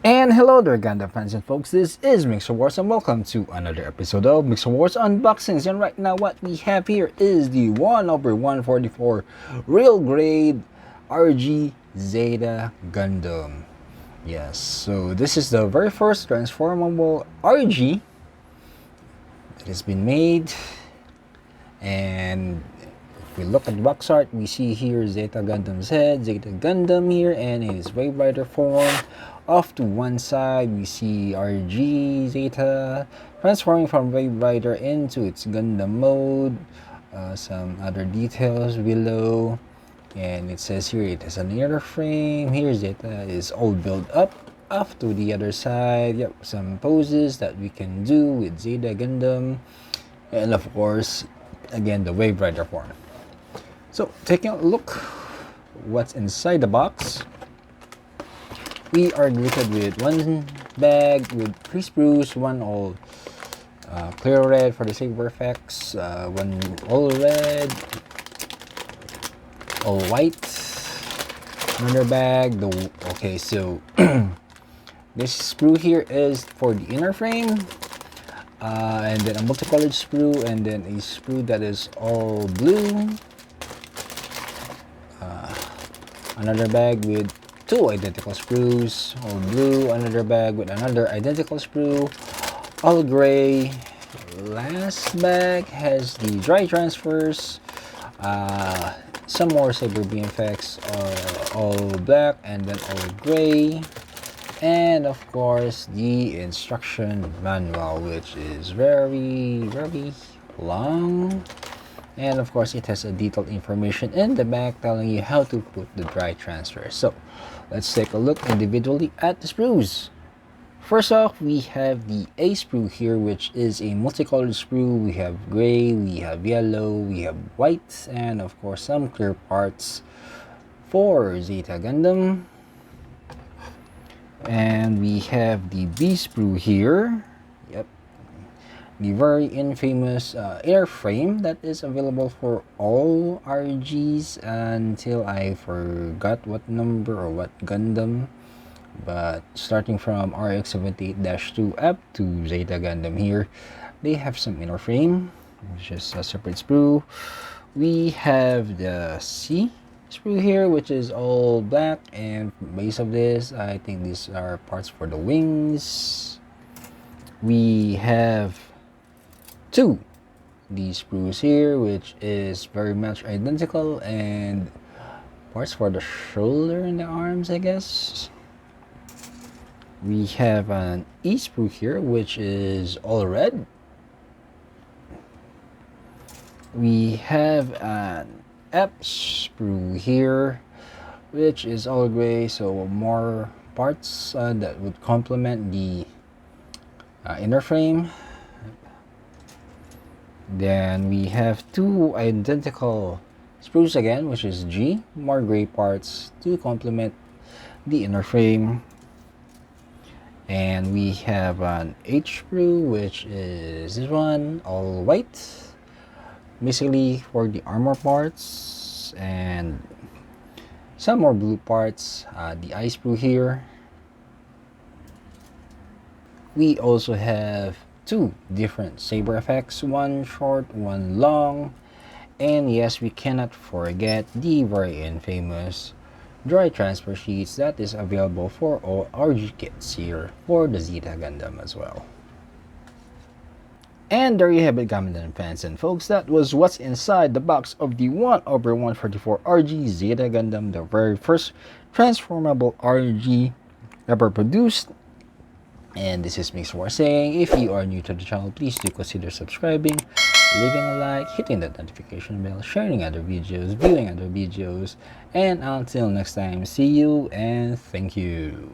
And hello there Gundam fans and folks, this is Mixer Wars and welcome to another episode of Mixer Wars Unboxings. And right now what we have here is the 1/144 Real Grade RG Zeta Gundam. Yes, so this is the very first transformable RG that has been made. And if we look at the box art, we see here Zeta Gundam's head, Zeta Gundam here, and in its Wave Rider form. Off to one side, we see RG Zeta transforming from Wave Rider into its Gundam mode. Some other details below, and it says here it has an inner frame. Here Zeta is all built up. Off to the other side, yep, some poses that we can do with Zeta Gundam, and of course, again the Wave Rider form. So taking a look what's inside the box, we are greeted with one bag with 3 sprues, one all clear red for the saber effects, one all red, all white, another bag. Okay, so this sprue here is for the inner frame, and then a multicolored sprue, and then a sprue that is all blue, another bag with 2 identical sprues, all blue, another bag with another identical sprue, all gray. Last bag has the dry transfers, some more saber beam effects, all black and then all gray, and of course the instruction manual, which is very long. And of course it has a detailed information in the back telling you how to put the dry transfer. So let's take a look individually at the sprues. First off, we have the A sprue here, which is a multicolored sprue. We have gray, we have yellow, we have white, and of course some clear parts for Zeta Gundam. And we have the B sprue here. Yep, the very infamous inner frame that is available for all RGs until I forgot what number or what Gundam, but starting from RX-78-2 up to Zeta Gundam here, they have some inner frame, which is a separate sprue. We have the C sprue here, which is all black, and base of this, I think these are parts for the wings. We have 2 these sprues here, which is very much identical, and parts for the shoulder and the arms, I guess. We have an E sprue here, which is all red. We have an F sprue here, which is all gray, so more parts that would complement the inner frame. Then we have 2 identical sprues again, which is G, more gray parts to complement the inner frame. And we have an H sprue, which is this one, all white, basically for the armor parts, and some more blue parts, the I sprue here. We also have 2 different saber effects, one short, one long, and yes, we cannot forget the very infamous dry transfer sheets that is available for all RG kits here for the Zeta Gundam as well. And there you have it, Gundam fans and folks, that was what's inside the box of the 1/144 RG Zeta Gundam, the very first transformable RG ever produced. And this is Mixer Wars saying, if you are new to the channel, please do consider subscribing, leaving a like, hitting that notification bell, sharing other videos, viewing other videos, and until next time, see you and thank you.